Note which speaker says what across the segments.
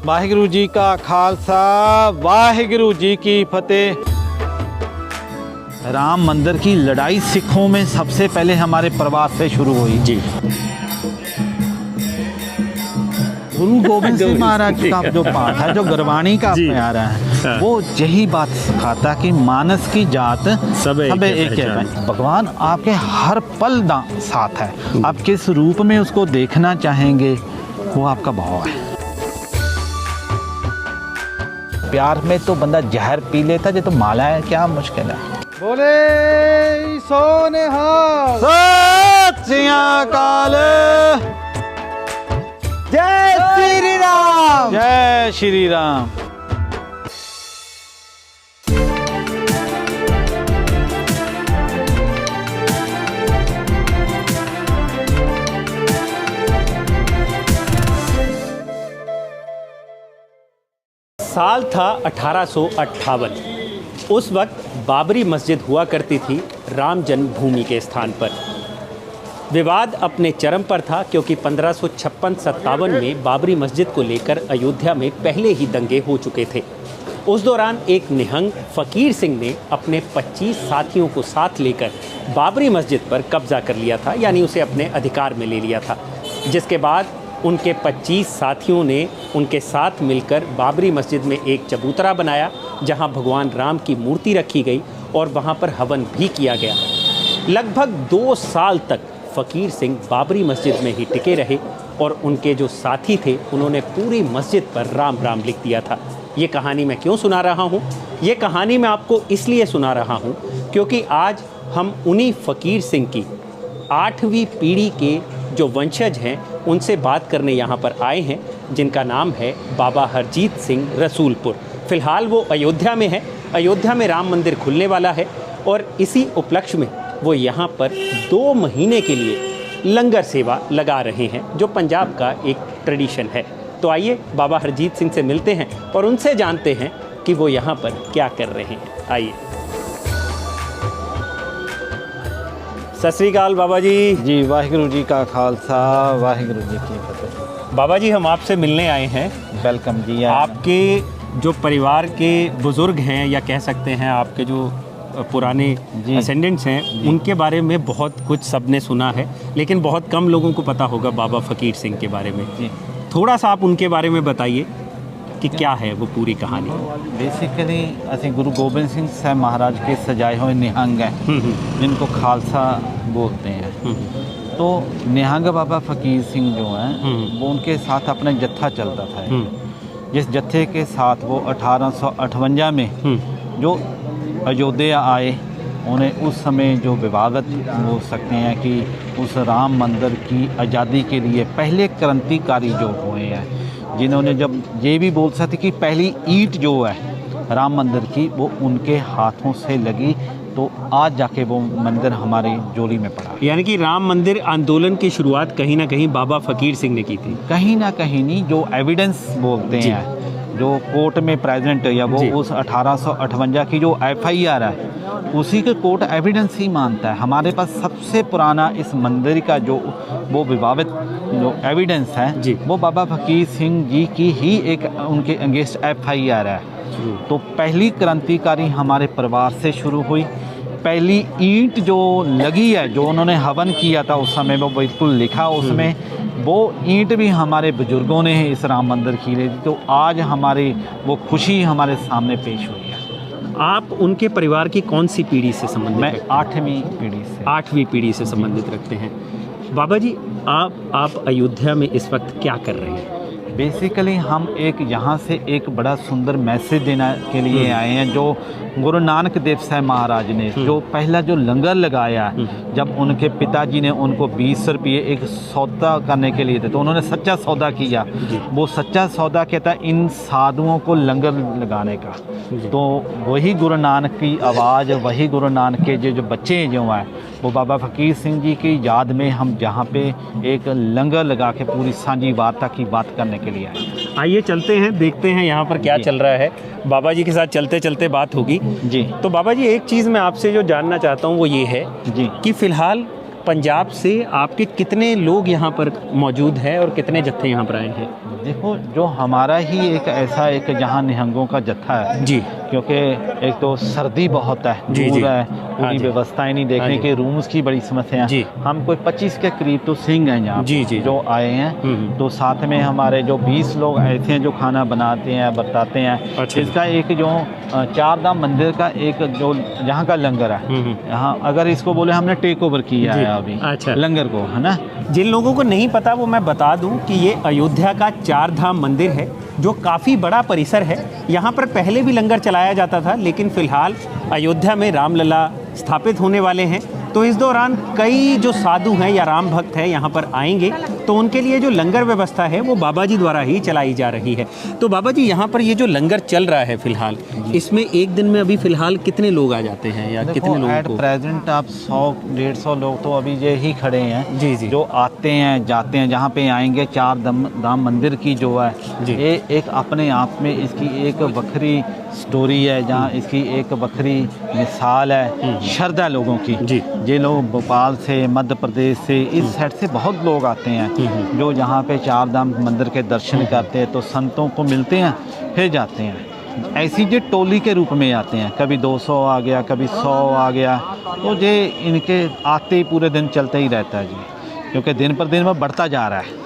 Speaker 1: वाहिगुरु जी का खालसा वाहिगुरु जी की फतेह। राम मंदिर की लड़ाई सिखों में सबसे पहले हमारे परिवार से शुरू हुई जी। गुरु गोविंद सिंह महाराज का जो पाठ है, जो गुरबाणी का प्यारा है, वो यही बात सिखाता कि मानस की जात सब एक है। भगवान आपके हर पल साथ है। आप किस रूप में उसको देखना चाहेंगे वो आपका भाव है। प्यार में तो बंदा जहर पी लेता, ये तो माला है, क्या मुश्किल है।
Speaker 2: बोले सोने
Speaker 1: सत श्री अकाल।
Speaker 2: जय श्री राम।
Speaker 1: जय श्री राम।
Speaker 3: साल था 1858। उस वक्त बाबरी मस्जिद हुआ करती थी राम जन्मभूमि के स्थान पर। विवाद अपने चरम पर था क्योंकि 1556-57 में बाबरी मस्जिद को लेकर अयोध्या में पहले ही दंगे हो चुके थे। उस दौरान एक निहंग फ़कीर सिंह ने अपने 25 साथियों को साथ लेकर बाबरी मस्जिद पर कब्ज़ा कर लिया था, यानी उसे अपने अधिकार में ले लिया था। जिसके बाद उनके 25 साथियों ने उनके साथ मिलकर बाबरी मस्जिद में एक चबूतरा बनाया, जहां भगवान राम की मूर्ति रखी गई और वहां पर हवन भी किया गया। लगभग 2 साल तक फ़कीर सिंह बाबरी मस्जिद में ही टिके रहे और उनके जो साथी थे उन्होंने पूरी मस्जिद पर राम राम लिख दिया था। ये कहानी मैं क्यों सुना रहा हूँ? ये कहानी मैं आपको इसलिए सुना रहा हूँ क्योंकि आज हम उन्हीं फ़कीर सिंह की 8वीं पीढ़ी के जो वंशज हैं उनसे बात करने यहाँ पर आए हैं, जिनका नाम है बाबा हरजीत सिंह रसूलपुर। फ़िलहाल वो अयोध्या में है। अयोध्या में राम मंदिर खुलने वाला है और इसी उपलक्ष्य में वो यहाँ पर 2 महीने के लिए लंगर सेवा लगा रहे हैं, जो पंजाब का एक ट्रेडिशन है। तो आइए बाबा हरजीत सिंह से मिलते हैं और उनसे जानते हैं कि वो यहाँ पर क्या कर रहे हैं। आइए। सत श्री अकाल बाबा जी।
Speaker 1: जी वाहिगुरु जी का खालसा वाहिगुरु जी की फतेह।
Speaker 3: बाबा जी हम आपसे मिलने आए हैं।
Speaker 1: वेलकम जी।
Speaker 3: आपके जो परिवार के बुज़ुर्ग हैं या कह सकते हैं आपके जो पुराने असेंडेंट्स हैं, उनके बारे में बहुत कुछ सबने सुना है, लेकिन बहुत कम लोगों को पता होगा बाबा फ़कीर सिंह के बारे में।
Speaker 1: जी
Speaker 3: थोड़ा सा आप उनके बारे में बताइए कि क्या है वो पूरी कहानी।
Speaker 1: बेसिकली असं गुरु गोबिंद सिंह साहब महाराज के सजाए हुए निहंग हैं, जिनको खालसा बोलते हैं। तो निहंग बाबा फ़कीर सिंह जो हैं वो उनके साथ अपना जत्था चलता था। जिस जत्थे के साथ वो 1858 में जो अयोध्या आए, उन्हें उस समय जो विवादत बोल सकते हैं कि उस राम मंदिर की आज़ादी के लिए पहले क्रांतिकारी जो हुए हैं, जिन्होंने जब ये भी बोल सकते कि पहली ईंट जो है राम मंदिर की वो उनके हाथों से लगी, तो आज जाके वो मंदिर हमारी जोली में पड़ा।
Speaker 3: यानी कि राम मंदिर आंदोलन की शुरुआत कहीं ना कहीं बाबा फ़कीर सिंह ने की थी।
Speaker 1: कहीं ना कहीं नहीं, जो एविडेंस बोलते हैं, जो कोर्ट में प्रेजेंट या वो उस 1858 की जो FIR है उसी के कोर्ट एविडेंस ही मानता है। हमारे पास सबसे पुराना इस मंदिर का जो वो विवादित जो एविडेंस है वो बाबा फ़कीर सिंह जी की ही एक उनके अगेंस्ट FIR है। तो पहली क्रांतिकारी हमारे परिवार से शुरू हुई। पहली ईंट जो लगी है, जो उन्होंने हवन किया था उस समय, वो बिल्कुल लिखा उसमें, वो ईंट भी हमारे बुजुर्गों ने इस राम मंदिर की ली। तो आज हमारी वो खुशी हमारे सामने पेश हुई है।
Speaker 3: आप उनके परिवार की कौन सी पीढ़ी से संबंधित?
Speaker 1: मैं 8वीं पीढ़ी से।
Speaker 3: 8वीं पीढ़ी से संबंधित रखते हैं। बाबा जी आप अयोध्या में इस वक्त क्या कर रहे हैं?
Speaker 1: बेसिकली हम एक यहाँ से एक बड़ा सुंदर मैसेज देने के लिए आए हैं, जो गुरु नानक देव साहब महाराज ने जो पहला जो लंगर लगाया, जब उनके पिताजी ने उनको 20 रुपये एक सौदा करने के लिए थे, तो उन्होंने सच्चा सौदा किया। वो सच्चा सौदा कहता है इन साधुओं को लंगर लगाने का। तो वही गुरु नानक की आवाज़, वही गुरु नानक के जो बच्चे जो हैं, वो बाबा फ़कीर सिंह जी की याद में हम जहाँ पे एक लंगर लगा के पूरी सांझी वार्ता की बात करने के लिए आए।
Speaker 3: आइए चलते हैं, देखते हैं यहाँ पर क्या चल रहा है। बाबा जी के साथ चलते चलते बात होगी।
Speaker 1: जी।
Speaker 3: तो बाबा जी एक चीज़ मैं आपसे जो जानना चाहता हूँ वो ये है
Speaker 1: जी
Speaker 3: कि फ़िलहाल पंजाब से आपके कितने लोग यहाँ पर मौजूद हैं और कितने जत्थे यहाँ पर आए हैं?
Speaker 1: देखो, जो हमारा ही एक ऐसा एक जहाँ निहंगों का जत्था है
Speaker 3: जी,
Speaker 1: क्योंकि एक तो सर्दी बहुत है,
Speaker 3: जी,
Speaker 1: दूर
Speaker 3: जी।
Speaker 1: है,
Speaker 3: हाँ
Speaker 1: पूरी
Speaker 3: जी।
Speaker 1: व्यवस्थाएं नहीं,
Speaker 3: हाँ
Speaker 1: देखने
Speaker 3: जी।
Speaker 1: के रूम्स की बड़ी समस्या
Speaker 3: जी।
Speaker 1: है। हम कोई 25 के करीब तो सिंह हैं यहाँ
Speaker 3: जी, जी।
Speaker 1: जो आए हैं। तो साथ में हमारे जो 20 लोग ऐसे हैं जो खाना बनाते हैं, बताते हैं।
Speaker 3: अच्छा।
Speaker 1: इसका एक जो चार धाम मंदिर का एक जो यहाँ का लंगर है, यहाँ अगर इसको बोले हमने टेक ओवर किया
Speaker 3: जी।
Speaker 1: है अभी
Speaker 3: अच्छा।
Speaker 1: लंगर को, है ना।
Speaker 3: जिन लोगों को नहीं पता वो मैं बता दूं कि ये अयोध्या का चार धाम मंदिर है जो काफ़ी बड़ा परिसर है। यहाँ पर पहले भी लंगर चलाया जाता था, लेकिन फ़िलहाल अयोध्या में रामलला स्थापित होने वाले हैं, तो इस दौरान कई जो साधु हैं या राम भक्त हैं यहाँ पर आएंगे, तो उनके लिए जो लंगर व्यवस्था है वो बाबा जी द्वारा ही चलाई जा रही है। तो बाबा जी, यहाँ पर ये जो लंगर चल रहा है फ़िलहाल, इसमें एक दिन में अभी फ़िलहाल कितने लोग आ जाते हैं या कितने लोगों
Speaker 1: एट
Speaker 3: को?
Speaker 1: प्रेजेंट आप 100-150 लोग तो अभी ये ही खड़े हैं
Speaker 3: जी, जी।
Speaker 1: जो आते हैं जाते हैं। जहाँ पे आएंगे चार धाम मंदिर की जो है,
Speaker 3: जी।
Speaker 1: ये एक अपने आप में इसकी एक बखरी स्टोरी है, जहाँ इसकी एक बखरी मिसाल है श्रद्धा लोगों की।
Speaker 3: जी।
Speaker 1: ये लोग भोपाल से, मध्य प्रदेश से, इस साइड से बहुत लोग आते हैं जो यहाँ पे चार धाम मंदिर के दर्शन करते हैं, तो संतों को मिलते हैं फिर जाते हैं। ऐसी जो टोली के रूप में आते हैं, कभी 200 आ गया, कभी 100 आ गया, तो ये इनके आते ही पूरे दिन चलता ही रहता है जी, क्योंकि दिन पर दिन में बढ़ता जा रहा है।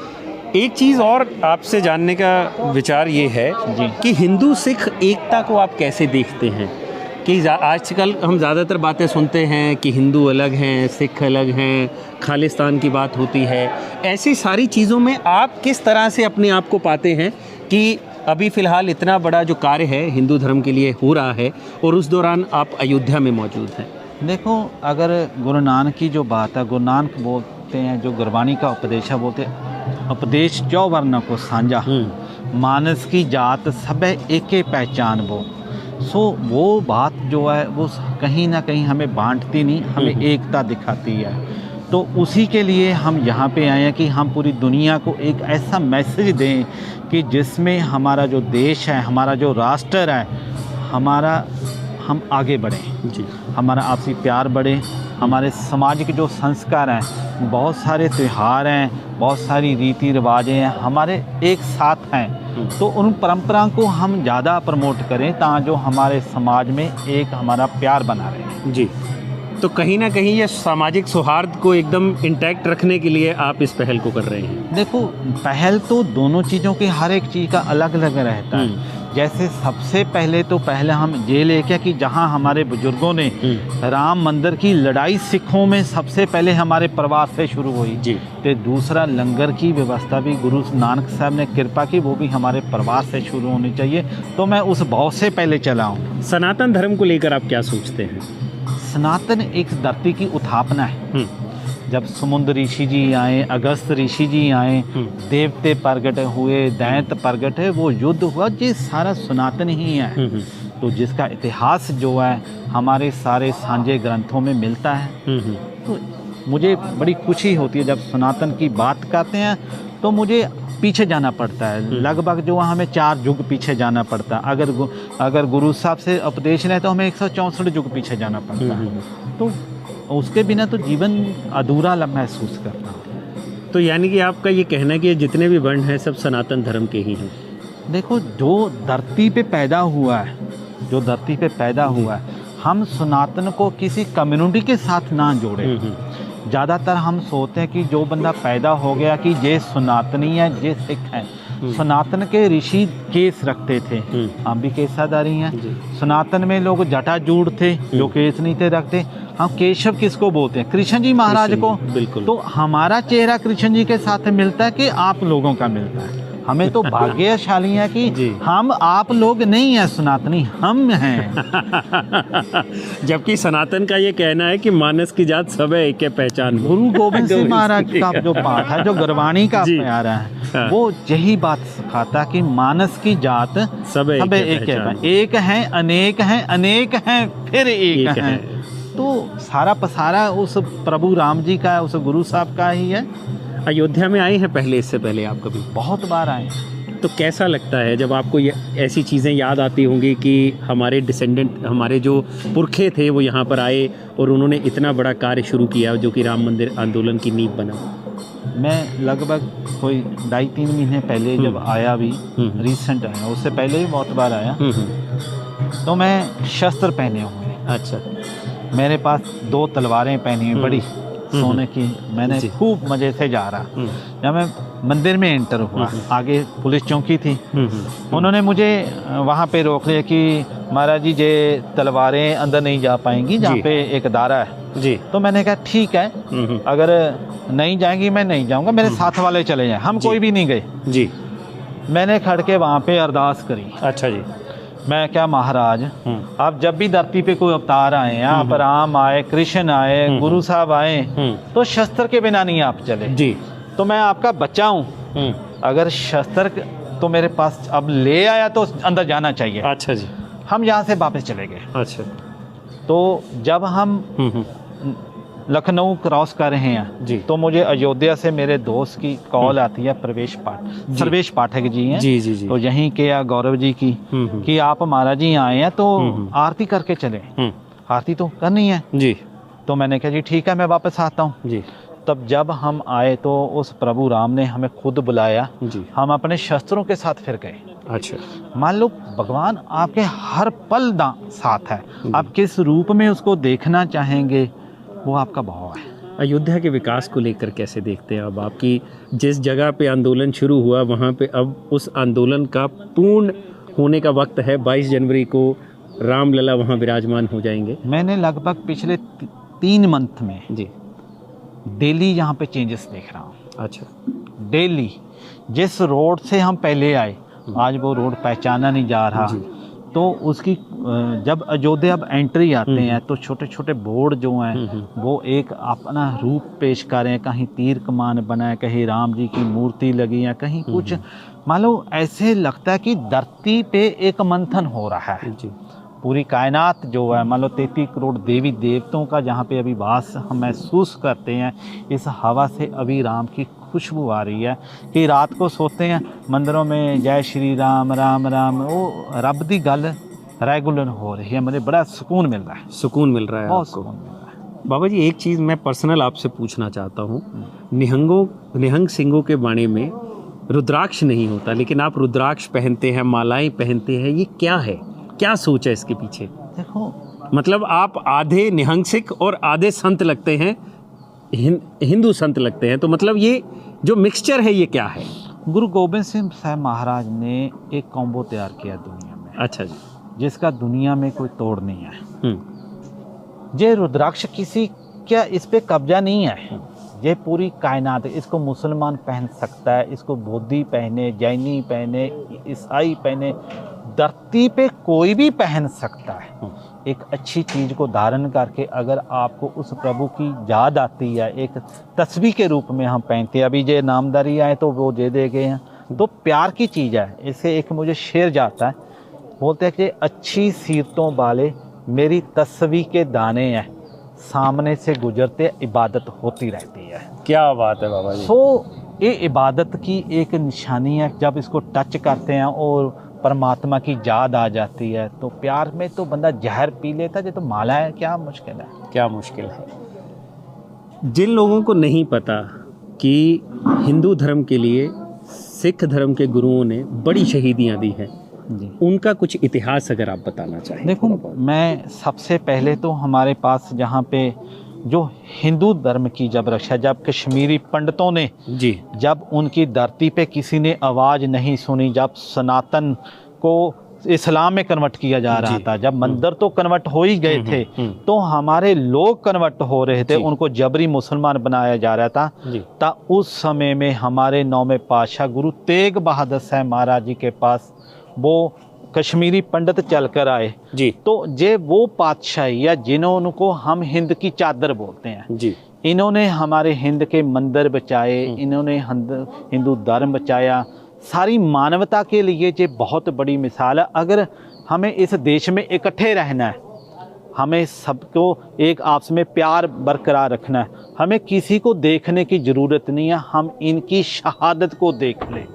Speaker 3: एक चीज़ और आपसे जानने का विचार ये है
Speaker 1: जी।
Speaker 3: कि हिंदू सिख एकता को आप कैसे देखते हैं? कि आजकल हम ज़्यादातर बातें सुनते हैं कि हिंदू अलग हैं, सिख अलग हैं, खालिस्तान की बात होती है। ऐसी सारी चीज़ों में आप किस तरह से अपने आप को पाते हैं कि अभी फ़िलहाल इतना बड़ा जो कार्य है हिंदू धर्म के लिए हो रहा है और उस दौरान आप अयोध्या में मौजूद हैं?
Speaker 1: देखो, अगर गुरु नानक की जो बात है, गुरु नानक बोलते हैं, जो गुरबाणी का उपदेश है, बोलते हैं उपदेश चौवर्ण को साझा, मानस की जात सब एके पहचान वो। सो वो बात जो है वो कहीं ना कहीं हमें बांटती नहीं, हमें एकता दिखाती है। तो उसी के लिए हम यहाँ पे आए हैं कि हम पूरी दुनिया को एक ऐसा मैसेज दें कि जिसमें हमारा जो देश है, हमारा जो राष्ट्र है, हम आगे बढ़ें
Speaker 3: जी।
Speaker 1: हमारा आपसी प्यार बढ़े, हमारे समाज के जो संस्कार हैं, बहुत सारे त्यौहार हैं, बहुत सारी रीति रिवाजें हैं, हमारे एक साथ हैं, तो उन परंपरा को हम ज़्यादा प्रमोट करें ताकि जो हमारे समाज में एक हमारा प्यार बना रहे।
Speaker 3: जी, तो कहीं ना कहीं ये सामाजिक सौहार्द को एकदम इंटैक्ट रखने के लिए आप इस पहल को कर रहे हैं।
Speaker 1: देखो, पहल तो दोनों चीज़ों की हर एक चीज़ का अलग अलग रहता है। जैसे सबसे पहले हम ये लेके कि जहाँ हमारे बुजुर्गों ने राम मंदिर की लड़ाई सिखों में सबसे पहले हमारे परिवार से शुरू हुई
Speaker 3: जी।
Speaker 1: तो दूसरा लंगर की व्यवस्था भी गुरु नानक साहब ने कृपा की, वो भी हमारे परिवार से शुरू होनी चाहिए। तो मैं उस भाव से पहले चला हूँ।
Speaker 3: सनातन धर्म को लेकर आप क्या सोचते हैं?
Speaker 1: सनातन एक धरती की उत्थापना है। जब समुद्र ऋषि जी आए, अगस्त ऋषि जी आए, देवते प्रगट हुए, दैत्य प्रगट है, वो युद्ध हुआ, ये सारा सनातन ही है। तो जिसका इतिहास जो है हमारे सारे सांझे ग्रंथों में मिलता है। तो मुझे बड़ी खुशी होती है जब सनातन की बात करते हैं, तो मुझे पीछे जाना पड़ता है। लगभग जो हमें 4 युग पीछे जाना पड़ता है। अगर गुरु साहब से उपदेश लें तो हमें 164 युग पीछे जाना पड़ता है। तो उसके बिना तो जीवन अधूरा महसूस करता हूँ।
Speaker 3: तो यानी कि आपका ये कहना है कि जितने भी वर्ण हैं सब सनातन धर्म के ही हैं?
Speaker 1: देखो, जो धरती पे पैदा हुआ है, हम सनातन को किसी कम्युनिटी के साथ ना जोड़े। ज़्यादातर हम सोचते हैं कि जो बंदा पैदा हो गया कि ये सनातनी है, ये सिख है। सनातन के ऋषि केस रखते थे, हम भी केसाधारी हैं। सनातन में लोग जटाजूड़ थे जो केस नहीं थे रखते। हम केशव किसको बोलते हैं? कृष्ण जी महाराज को।
Speaker 3: बिल्कुल।
Speaker 1: तो हमारा चेहरा कृष्ण जी के साथ मिलता है कि आप लोगों का मिलता है। हमें तो भाग्यशाली है कि हम आप लोग नहीं हैं सनातनी, हम हैं।
Speaker 3: जबकि सनातन का ये कहना है कि मानस की जात सब है एक पहचान।
Speaker 1: गुरु गोविंद सिंह महाराज का जो पाठ है, जो गुरबाणी का प्यारा है, वो यही बात सिखाता कि मानस की जात सब एक है, अनेक हैं, अनेक हैं फिर एक हैं। तो सारा पसारा उस प्रभु राम जी का, उस गुरु साहब का ही है।
Speaker 3: अयोध्या में आए हैं पहले, इससे पहले आप कभी?
Speaker 1: बहुत बार आए।
Speaker 3: तो कैसा लगता है जब आपको ये ऐसी चीज़ें याद आती होंगी कि हमारे डिसेंडेंट, हमारे जो पुरखे थे वो यहाँ पर आए और उन्होंने इतना बड़ा कार्य शुरू किया जो कि राम मंदिर आंदोलन की नींव बना?
Speaker 1: मैं लगभग कोई 2.5-3 महीने पहले जब आया भी, रिसेंट आया, उससे पहले भी बहुत बार आया, तो मैं शस्त्र पहने हुए।
Speaker 3: अच्छा।
Speaker 1: मेरे पास 2 तलवारें पहनी हुई बड़ी सोने की। मैंने खूब मज़े से जा रहा। जब मैं मंदिर में एंटर हुआ, आगे पुलिस चौकी थी, उन्होंने मुझे वहाँ पे रोक लिया कि महाराज जी ये तलवारें अंदर नहीं जा पाएंगी, जहाँ पे एक दारा है
Speaker 3: जी।
Speaker 1: तो मैंने कहा ठीक है, अगर नहीं जाएंगी मैं नहीं जाऊँगा, मेरे साथ वाले चले जाएं। हम कोई भी नहीं गए
Speaker 3: जी।
Speaker 1: मैंने खड़ के वहाँ पे अरदास करी।
Speaker 3: अच्छा जी।
Speaker 1: मैं क्या महाराज, आप जब भी धरती पे कोई अवतार आए, आप राम आए, कृष्ण आए, गुरु साहब आए, तो शस्त्र के बिना नहीं आप चले
Speaker 3: जी।
Speaker 1: तो मैं आपका बच्चा हूँ, अगर शस्त्र तो मेरे पास अब ले आया तो अंदर जाना चाहिए।
Speaker 3: अच्छा जी।
Speaker 1: हम यहाँ से वापस चले गए।
Speaker 3: अच्छा।
Speaker 1: तो जब हम लखनऊ क्रॉस कर रहे हैं
Speaker 3: जी।
Speaker 1: तो मुझे अयोध्या से मेरे दोस्त की कॉल आती है, सर्वेश पाठक जी हैं
Speaker 3: जी जी जी।
Speaker 1: तो यहीं के या गौरव जी की कि आप महाराज जी आए हैं तो आरती करके चले। आरती तो करनी है
Speaker 3: जी।
Speaker 1: तो मैंने कहा जी ठीक है मैं वापस आता हूँ
Speaker 3: जी।
Speaker 1: तब जब हम आए तो उस प्रभु राम ने हमें खुद बुलाया
Speaker 3: जी।
Speaker 1: हम अपने शस्त्रों के साथ फिर गए।
Speaker 3: अच्छा।
Speaker 1: मान लो भगवान आपके हर पल साथ है, आप किस रूप में उसको देखना चाहेंगे वो आपका भाव है।
Speaker 3: अयोध्या के विकास को लेकर कैसे देखते हैं अब? आपकी जिस जगह पे आंदोलन शुरू हुआ वहाँ पे अब उस आंदोलन का पूर्ण होने का वक्त है। 22 जनवरी को रामलला वहाँ विराजमान हो जाएंगे।
Speaker 1: मैंने लगभग पिछले 3 मंथ में
Speaker 3: जी
Speaker 1: डेली यहाँ पे चेंजेस देख रहा हूँ।
Speaker 3: अच्छा।
Speaker 1: डेली जिस रोड से हम पहले आए आज वो रोड पहचाना नहीं जा रहा। तो उसकी जब अयोध्या अब एंट्री आते हैं तो छोटे छोटे बोर्ड जो हैं वो एक अपना रूप पेश कर रहे हैं। कहीं तीर कमान बना है, कहीं राम जी की मूर्ति लगी है, कहीं कुछ मान लो ऐसे लगता है कि धरती पे एक मंथन हो रहा है।
Speaker 3: जी।
Speaker 1: पूरी कायनात जो है मान लो 33 करोड़ देवी देवताओं का जहाँ पे अभी वास हम महसूस करते हैं, इस हवा से अभी राम की खुशबू आ रही है कि रात को सोते हैं मंदिरों में जय श्री राम राम राम, वो रब दी गल रेगुलर हो रही है। मुझे बड़ा सुकून मिल रहा है।
Speaker 3: सुकून मिल रहा है
Speaker 1: बहुत
Speaker 3: आपको?
Speaker 1: सुकून मिल रहा है।
Speaker 3: बाबा जी एक चीज़ मैं पर्सनल आपसे पूछना चाहता हूँ। निहंग सिंहों के बाणे में रुद्राक्ष नहीं होता लेकिन आप रुद्राक्ष पहनते हैं, मालाएं पहनते हैं, ये क्या है? क्या सोच है इसके पीछे?
Speaker 1: देखो
Speaker 3: मतलब आप आधे निहंग सिख और आधे संत लगते हैं, हिंदू संत लगते हैं, तो मतलब ये जो मिक्सचर है ये क्या है?
Speaker 1: गुरु गोबिंद सिंह साहब महाराज ने एक कॉम्बो तैयार किया दुनिया में।
Speaker 3: अच्छा जी।
Speaker 1: जिसका दुनिया में कोई तोड़ नहीं है। ये रुद्राक्ष किसी क्या इस पे कब्जा नहीं है, ये पूरी कायनात है। इसको मुसलमान पहन सकता है, इसको बौद्धि पहने, जैनी पहने, ईसाई पहने, धरती पे कोई भी पहन सकता है। एक अच्छी चीज़ को धारण करके अगर आपको उस प्रभु की याद आती है, एक तस्वीर के रूप में हम पहनते हैं। अभी ये नामदारी आए तो वो दे गए हैं, तो प्यार की चीज़ है। इससे एक मुझे शेर जाता है, बोलते हैं कि अच्छी सीरतों वाले मेरी तस्वीर के दाने हैं, सामने से गुजरते इबादत होती रहती है।
Speaker 3: क्या बात है बाबा जी।
Speaker 1: तो ये इबादत की एक निशानी है। जब इसको टच करते हैं और परमात्मा की याद आ जाती है तो प्यार में तो बंदा जहर पी लेता है। ये तो माला है, क्या मुश्किल है? क्या मुश्किल है?
Speaker 3: जिन लोगों को नहीं पता कि हिंदू धर्म के लिए सिख धर्म के गुरुओं ने बड़ी शहीदियाँ दी हैं
Speaker 1: जी,
Speaker 3: उनका कुछ इतिहास अगर आप बताना चाहें।
Speaker 1: देखो मैं सबसे पहले तो हमारे पास जहाँ पे जो हिंदू धर्म की जब रक्षा, जब कश्मीरी पंडितों ने
Speaker 3: जी,
Speaker 1: जब उनकी धरती पे किसी ने आवाज़ नहीं सुनी, जब सनातन को इस्लाम में कन्वर्ट किया जा रहा था, जब मंदिर तो कन्वर्ट हो ही गए थे, तो हमारे लोग कन्वर्ट हो रहे थे, उनको जबरी मुसलमान बनाया जा रहा था। तो उस समय में हमारे 9वें पातशाह गुरु तेग बहादुर साहब महाराज जी के पास वो कश्मीरी पंडित चल कर आए
Speaker 3: जी।
Speaker 1: तो ये वो पातशाही या जिन्होंने हम हिंद की चादर बोलते हैं
Speaker 3: जी,
Speaker 1: इन्होंने हमारे हिंद के मंदिर बचाए, इन्होंने हिंदू धर्म बचाया। सारी मानवता के लिए ये बहुत बड़ी मिसाल है। अगर हमें इस देश में इकट्ठे रहना है, हमें सबको एक आपस में प्यार बरकरार रखना है, हमें किसी को देखने की ज़रूरत नहीं है, हम इनकी शहादत को देख लें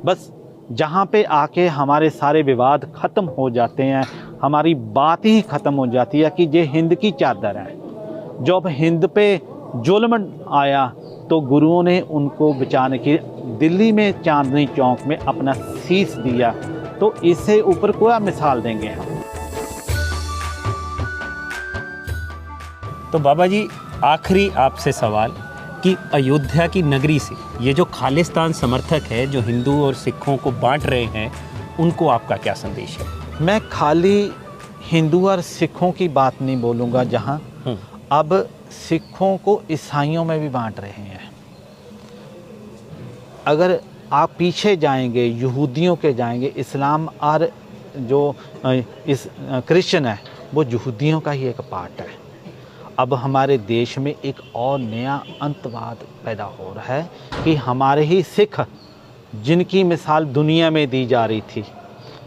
Speaker 1: बस। जहाँ पे आके हमारे सारे विवाद ख़त्म हो जाते हैं, हमारी बात ही ख़त्म हो जाती है कि ये हिंद की चादर है। जब हिंद पे जुल्म आया तो गुरुओं ने उनको बचाने की दिल्ली में चांदनी चौक में अपना शीश दिया। तो इससे ऊपर क्या मिसाल देंगे हम।
Speaker 3: तो बाबा जी, आखिरी आपसे सवाल कि अयोध्या की नगरी से ये जो खालिस्तान समर्थक है, जो हिंदू और सिखों को बांट रहे हैं, उनको आपका क्या संदेश है?
Speaker 1: मैं खाली हिंदू और सिखों की बात नहीं बोलूँगा, जहाँ अब सिखों को ईसाइयों में भी बांट रहे हैं। अगर आप पीछे जाएंगे, यहूदियों के जाएंगे, इस्लाम और जो इस क्रिश्चियन है वो यहूदियों का ही एक पार्ट है। अब हमारे देश में एक और नया अंतवाद पैदा हो रहा है कि हमारे ही सिख, जिनकी मिसाल दुनिया में दी जा रही थी,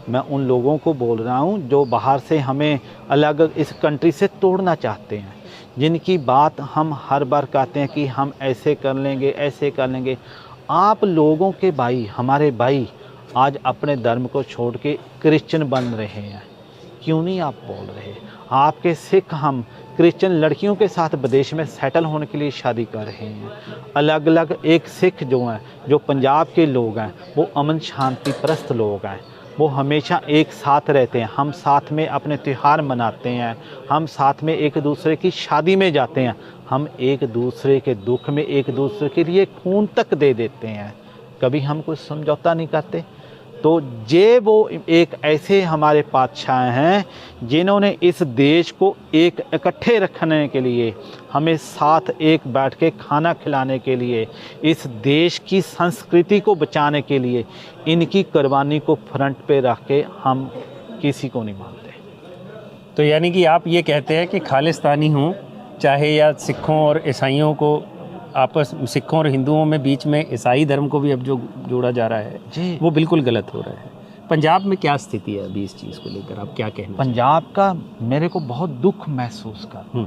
Speaker 1: मैं उन लोगों को बोल रहा हूँ जो बाहर से हमें अलग इस कंट्री से तोड़ना चाहते हैं, जिनकी बात हम हर बार कहते हैं कि हम ऐसे कर लेंगे, ऐसे कर लेंगे। आप लोगों के भाई, हमारे भाई आज अपने धर्म को छोड़ के क्रिश्चियन बन रहे हैं, क्यों नहीं आप बोल रहे? आपके सिख हम क्रिश्चियन लड़कियों के साथ विदेश में सेटल होने के लिए शादी कर रहे हैं। अलग अलग एक सिख जो हैं, जो पंजाब के लोग हैं, वो अमन शांति परस्त लोग हैं, वो हमेशा एक साथ रहते हैं। हम साथ में अपने त्यौहार मनाते हैं, हम साथ में एक दूसरे की शादी में जाते हैं, हम एक दूसरे के दुख में एक दूसरे के लिए खून तक दे देते हैं, कभी हम कुछ समझौता नहीं करते। तो ये वो एक ऐसे हमारे बादशाह हैं जिन्होंने इस देश को एक इकट्ठे रखने के लिए, हमें साथ एक बैठ के खाना खिलाने के लिए, इस देश की संस्कृति को बचाने के लिए इनकी कुर्बानी को फ्रंट पे रख के हम किसी को नहीं मानते।
Speaker 3: तो यानी कि आप ये कहते हैं कि खालिस्तानी हों चाहे या सिखों और ईसाइयों को आपस, सिखों और हिंदुओं में बीच में ईसाई धर्म को भी अब जो जोड़ा जा रहा है
Speaker 1: जी,
Speaker 3: वो बिल्कुल गलत हो रहा है। पंजाब में क्या स्थिति है अभी इस चीज़ को लेकर, आप क्या कहना?
Speaker 1: पंजाब का मेरे को बहुत दुख महसूस कर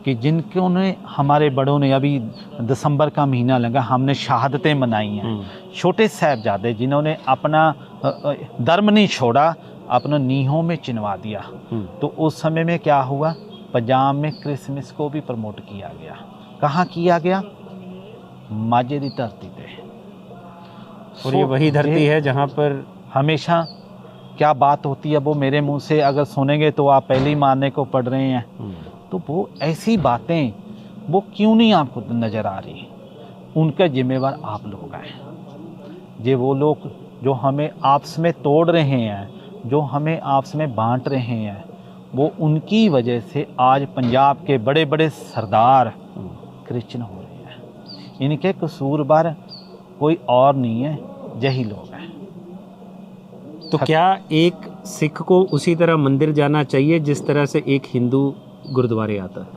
Speaker 1: कि जिनको ने हमारे बड़ों ने, अभी दिसंबर का महीना लगा, हमने शहादतें मनाई हैं। छोटे साहिबजादे जिन्होंने अपना धर्म नहीं छोड़ा, अपना नीहों में चिनवा दिया। तो उस समय में क्या हुआ, पंजाब में क्रिसमस को भी प्रमोट किया गया। कहाँ किया गया? माझे की धरती पे।
Speaker 3: और ये वही धरती है जहाँ पर
Speaker 1: हमेशा क्या बात होती है, वो मेरे मुंह से अगर सुनेंगे तो आप पहले ही मारने को पड़ रहे हैं। तो वो ऐसी बातें वो क्यों नहीं आपको नज़र आ रही? उनका जिम्मेवार आप लोग हैं। ये वो लोग जो हमें आपस में तोड़ रहे हैं, जो हमें आपस में बांट रहे हैं, वो उनकी वजह से आज पंजाब के बड़े बड़े सरदार क्रिश्चियन हो रहे हैं। इनके कसूरवार कोई और नहीं है, यही लोग हैं।
Speaker 3: तो क्या एक सिख को उसी तरह मंदिर जाना चाहिए जिस तरह से एक हिंदू गुरुद्वारे आता है?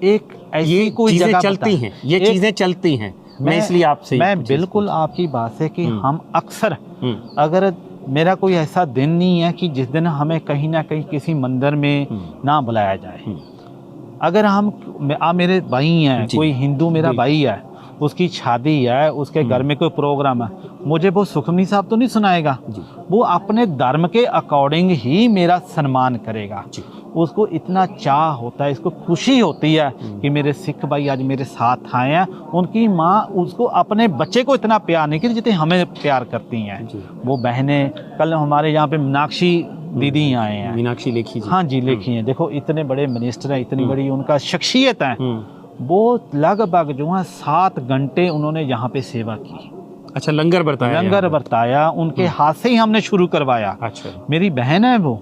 Speaker 1: एक ऐसी कोई
Speaker 3: चीजें
Speaker 1: जगह
Speaker 3: चलती हैं, ये चीजें चलती हैं। मैं इसलिए आपसे
Speaker 1: बिल्कुल आपकी बात है कि हम अक्सर, अगर मेरा कोई ऐसा दिन नहीं है कि जिस दिन हमें कहीं ना कहीं किसी मंदिर में ना बुलाया जाए। अगर हम मेरे भाई हैं, कोई हिंदू मेरा भाई है, उसकी शादी है, उसके घर में कोई प्रोग्राम है, मुझे वो सुखमनी साहब तो नहीं सुनाएगा। वो अपने धर्म के अकॉर्डिंग ही मेरा सम्मान करेगा। उसको इतना चाह होता है, इसको खुशी होती है कि मेरे सिख भाई आज मेरे साथ आए हैं। उनकी माँ उसको, अपने बच्चे को इतना प्यार नहीं करती जितने हमें प्यार करती हैं। वो बहनें, कल हमारे यहाँ पे मीनाक्षी दीदी आए हैं,
Speaker 3: मीनाक्षी लेखी जी।
Speaker 1: हाँ जी, लेखी हैं। देखो इतने बड़े मिनिस्टर हैं, इतनी बड़ी उनका शख्सियत है। वो लगभग जो है 7 घंटे उन्होंने यहाँ पे सेवा की।
Speaker 3: अच्छा, लंगर
Speaker 1: बरताया उनके हाथ से ही हमने शुरू करवाया।
Speaker 3: अच्छा,
Speaker 1: मेरी बहन है वो।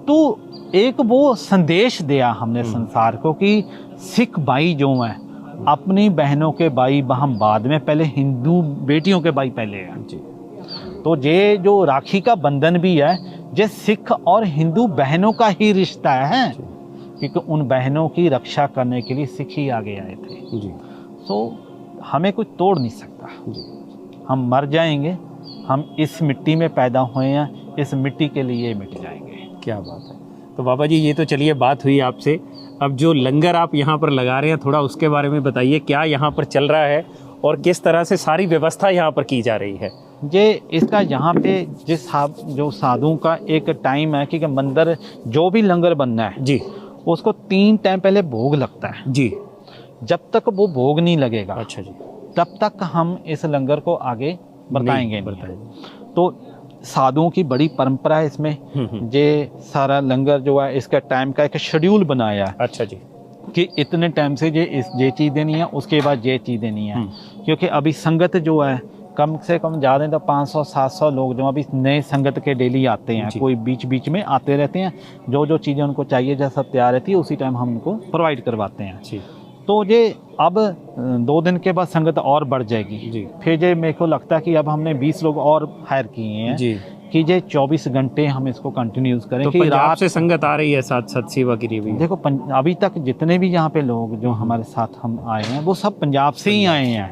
Speaker 1: तो एक वो संदेश दिया हमने संसार को कि सिख भाई जो हैं, अपनी बहनों के भाई हम बाद में, पहले हिंदू बेटियों के भाई पहले हैं। तो ये जो राखी का बंधन भी है, ये सिख और हिंदू बहनों का ही रिश्ता है, क्योंकि उन बहनों की रक्षा करने के लिए सिख ही आगे आए थे। सो हमें कोई तोड़ नहीं सकता। हम मर जाएंगे, हम इस मिट्टी में पैदा हुए हैं, इस मिट्टी के लिए मिट जाएंगे।
Speaker 3: क्या बात है। तो बाबा जी, ये तो चलिए बात हुई आपसे। अब जो लंगर आप यहाँ पर लगा रहे हैं, थोड़ा उसके बारे में बताइए, क्या यहाँ पर चल रहा है और किस तरह से सारी व्यवस्था यहाँ पर की जा रही है?
Speaker 1: ये इसका यहाँ पे जो साधुओं का एक टाइम है कि मंदिर जो भी लंगर बनना है
Speaker 3: जी,
Speaker 1: उसको 3 टाइम पहले भोग लगता है।
Speaker 3: जी,
Speaker 1: जब तक वो भोग नहीं लगेगा
Speaker 3: अच्छा जी,
Speaker 1: तब तक हम इस लंगर को आगे बढ़ाएंगे नहीं। तो साधुओं की बड़ी परंपरा है इसमें। ये सारा लंगर जो है इसका टाइम का एक शेड्यूल बनाया है।
Speaker 3: अच्छा जी,
Speaker 1: कि इतने टाइम से ये चीज़ देनी है, उसके बाद ये चीज़ देनी है। क्योंकि अभी संगत जो है कम से कम ज़्यादा तो 500-700 लोग जो अभी नए संगत के डेली आते हैं, कोई बीच बीच में आते रहते हैं। जो चीज़ें उनको चाहिए जैसा तैयार रहती है उसी टाइम हम उनको प्रोवाइड करवाते हैं
Speaker 3: जी।
Speaker 1: तो ये अब 2 दिन के बाद संगत और बढ़ जाएगी
Speaker 3: जी।
Speaker 1: फिर ये मेरे को लगता है कि अब हमने 20 लोग और हायर किए हैं
Speaker 3: जी,
Speaker 1: कि ये 24 घंटे हम इसको कंटिन्यूज करें।
Speaker 3: तो
Speaker 1: कि
Speaker 3: पंजाब
Speaker 1: रात
Speaker 3: से संगत आ रही है साथ साथ सेवा के लिए भी?
Speaker 1: देखो अभी तक जितने भी यहाँ पे लोग जो हमारे साथ हम आए हैं वो सब पंजाब से ही आए हैं।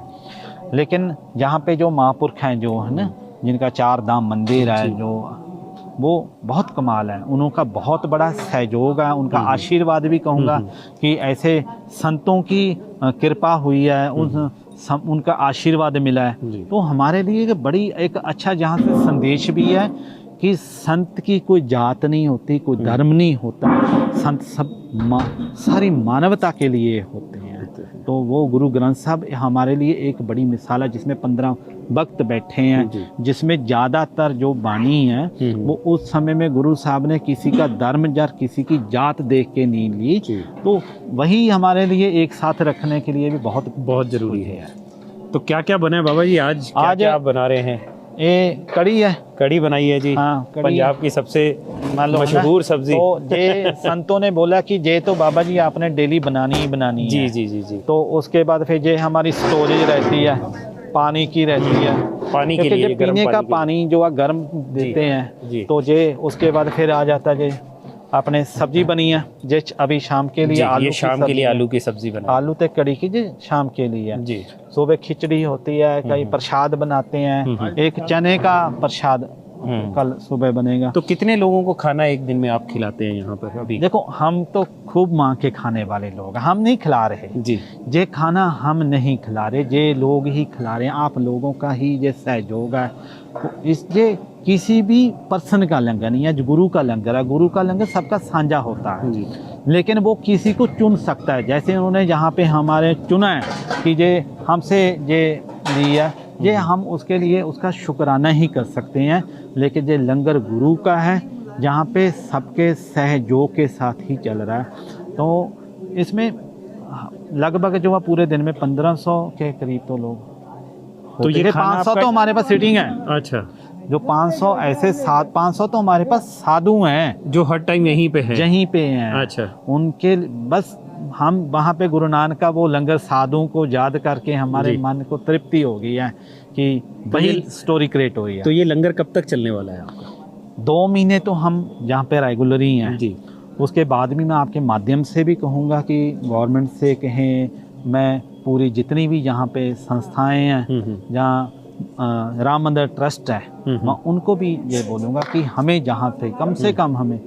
Speaker 1: लेकिन यहाँ पे जो महापुरुष हैं जो है ना, जिनका 4 धाम मंदिर है, जो वो बहुत कमाल है। उनका बहुत बड़ा सहयोग है, उनका आशीर्वाद भी कहूँगा कि ऐसे संतों की कृपा हुई है, उनका आशीर्वाद मिला है। तो हमारे लिए एक बड़ी एक अच्छा जहाँ से संदेश भी है कि संत की कोई जात नहीं होती, कोई धर्म नहीं होता, संत सब सारी मानवता के लिए होते हैं। तो वो गुरु ग्रंथ साहब हमारे लिए एक बड़ी मिसाल है, जिसमें 15 भक्त बैठे हैं, जिसमें ज़्यादातर जो बानी है वो उस समय में गुरु साहब ने किसी का धर्म या किसी की जात देख के नहीं ली। तो वही हमारे लिए एक साथ रखने के लिए भी बहुत बहुत ज़रूरी है।
Speaker 3: तो क्या क्या बना है बाबा जी आज? क्या आप बना रहे हैं?
Speaker 1: ये कड़ी है,
Speaker 3: कड़ी बनाई है जी।
Speaker 1: हाँ,
Speaker 3: पंजाब की सबसे मशहूर सब्जी।
Speaker 1: तो ये संतों ने बोला कि ये तो बाबा जी आपने डेली बनानी ही बनानी
Speaker 3: जी
Speaker 1: है।
Speaker 3: जी जी जी।
Speaker 1: तो उसके बाद फिर ये हमारी स्टोरेज रहती है, पानी की रहती है,
Speaker 3: पानी के लिए
Speaker 1: पीने का पानी जो है गर्म देते हैं। तो ये उसके बाद फिर आ जाता है अपने सब्जी बनी है जे अभी शाम के लिए आलू,
Speaker 3: ये शाम के लिए आलू की सब्जी बना,
Speaker 1: आलू ते कड़ी की जी शाम के लिए
Speaker 3: जी।
Speaker 1: सुबह खिचड़ी होती है, कई प्रसाद बनाते हैं, एक चने का प्रसाद कल सुबह बनेगा।
Speaker 3: तो कितने लोगों को खाना एक दिन में आप खिलाते हैं यहाँ पर अभी?
Speaker 1: देखो हम तो खूब मांग के खाने वाले लोग, हम नहीं खिला रहे
Speaker 3: जी।
Speaker 1: ये खाना हम नहीं खिला रहे, ये लोग ही खिला रहे हैं। आप लोगों का ही ये सहयोग है। इसलिए किसी भी पर्सन का लंगर नहीं है, गुरु का लंगर है। गुरु का लंगर सबका साझा होता है
Speaker 3: जी।
Speaker 1: लेकिन वो किसी को चुन सकता है। जैसे उन्होंने यहाँ पे हमारे चुना है कि ये हमसे ये लिया, ये हम उसके लिए उसका शुक्राना ही कर सकते हैं। लेकिन ये लंगर गुरु का है, जहाँ पे सबके सहयोग के साथ ही चल रहा है। तो इसमें लगभग जो है पूरे दिन में 1500 के करीब तो लोग, तो ये 500 तो हमारे पास सीटिंग है।
Speaker 3: अच्छा,
Speaker 1: जो 500 ऐसे 500 तो हमारे पास साधु हैं
Speaker 3: जो हर टाइम यहीं पे हैं।
Speaker 1: यहीं पे हैं।
Speaker 3: अच्छा,
Speaker 1: उनके बस हम वहाँ पे गुरु नानक का वो लंगर साधुओं को याद करके हमारे मन को तृप्ति हो गई है कि वही स्टोरी क्रिएट हो रही है।
Speaker 3: तो ये लंगर कब तक चलने वाला है आपका?
Speaker 1: 2 महीने तो हम यहाँ पे रेगुलर ही हैं
Speaker 3: जी।
Speaker 1: उसके बाद भी मैं आपके माध्यम से भी कहूँगा कि गवर्नमेंट से कहें, मैं पूरी जितनी भी यहाँ पे संस्थाएं हैं, जहाँ राम मंदिर ट्रस्ट है, मैं उनको भी ये बोलूँगा कि हमें जहाँ पे कम से कम हमें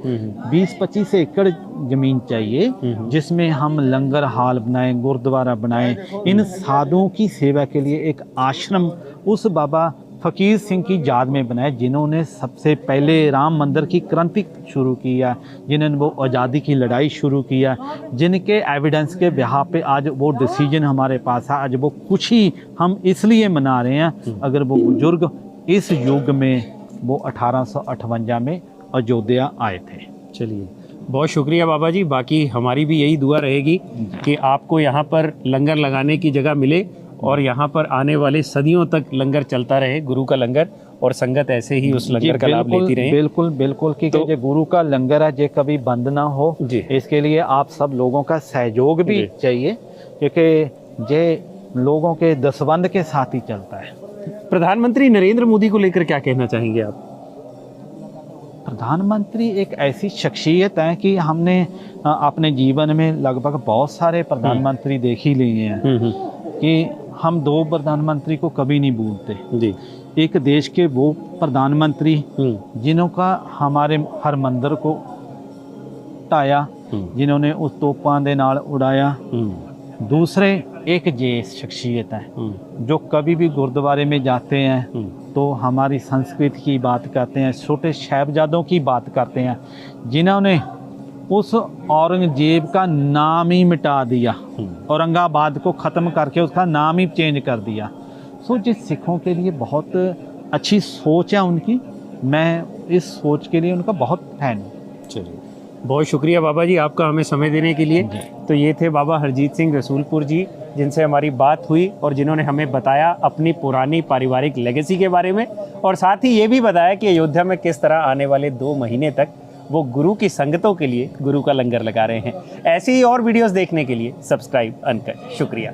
Speaker 1: 20-25 एकड़ ज़मीन चाहिए, जिसमें हम लंगर हाल बनाएं, गुरुद्वारा बनाएं, इन साधुओं की सेवा के लिए एक आश्रम उस बाबा फ़कीर सिंह की याद में बनाए, जिन्होंने सबसे पहले राम मंदिर की क्रांति शुरू किया, जिन्होंने वो आज़ादी की लड़ाई शुरू किया, जिनके एविडेंस के बिहाफ पे आज वो डिसीजन हमारे पास है। आज वो कुछ ही हम इसलिए मना रहे हैं, अगर वो बुजुर्ग इस युग में वो 1858 में अयोध्या आए थे।
Speaker 3: चलिए, बहुत शुक्रिया बाबा जी। बाकी हमारी भी यही दुआ रहेगी कि आपको यहाँ पर लंगर लगाने की जगह मिले और यहाँ पर आने वाले सदियों तक लंगर चलता रहे, गुरु का लंगर, और संगत ऐसे ही उस लंगर का लाभ लेती रहे।
Speaker 1: बिल्कुल बिल्कुल, क्योंकि ये गुरु का लंगर है, ये कभी बंद ना हो। इसके लिए आप सब लोगों का सहयोग भी चाहिए, क्योंकि ये लोगों के दसबंद के साथ ही चलता है।
Speaker 3: प्रधानमंत्री नरेंद्र मोदी को लेकर क्या कहना चाहेंगे आप?
Speaker 1: प्रधानमंत्री एक ऐसी शख्सियत है कि हमने अपने जीवन में लगभग बहुत सारे प्रधानमंत्री देख ही लिए हैं कि हम 2 प्रधानमंत्री को कभी नहीं भूलते
Speaker 3: जी।
Speaker 1: एक देश के वो प्रधानमंत्री जिन्हों का हमारे हर मंदिर को टाया, जिन्होंने उस तोपां दे नाल उड़ाया। दूसरे एक ये शख्सियत है जो कभी भी गुरुद्वारे में जाते हैं तो हमारी संस्कृति की बात करते हैं, छोटे साहिबजादों की बात करते हैं, जिन्होंने उस औरंगजेब का नाम ही मिटा दिया, औरंगाबाद को ख़त्म करके उसका नाम ही चेंज कर दिया। सो जिस सिखों के लिए बहुत अच्छी सोच है उनकी, मैं इस सोच के लिए उनका बहुत फैन हूँ।
Speaker 3: चलिए, बहुत शुक्रिया बाबा जी आपका हमें समय देने के लिए। तो ये थे बाबा हरजीत सिंह रसूलपुर जी, जिनसे हमारी बात हुई और जिन्होंने हमें बताया अपनी पुरानी पारिवारिक लेगेसी के बारे में, और साथ ही ये भी बताया कि अयोध्या में किस तरह आने वाले 2 महीने तक वो गुरु की संगतों के लिए गुरु का लंगर लगा रहे हैं। ऐसी ही और वीडियोस देखने के लिए सब्सक्राइब अनकट। शुक्रिया।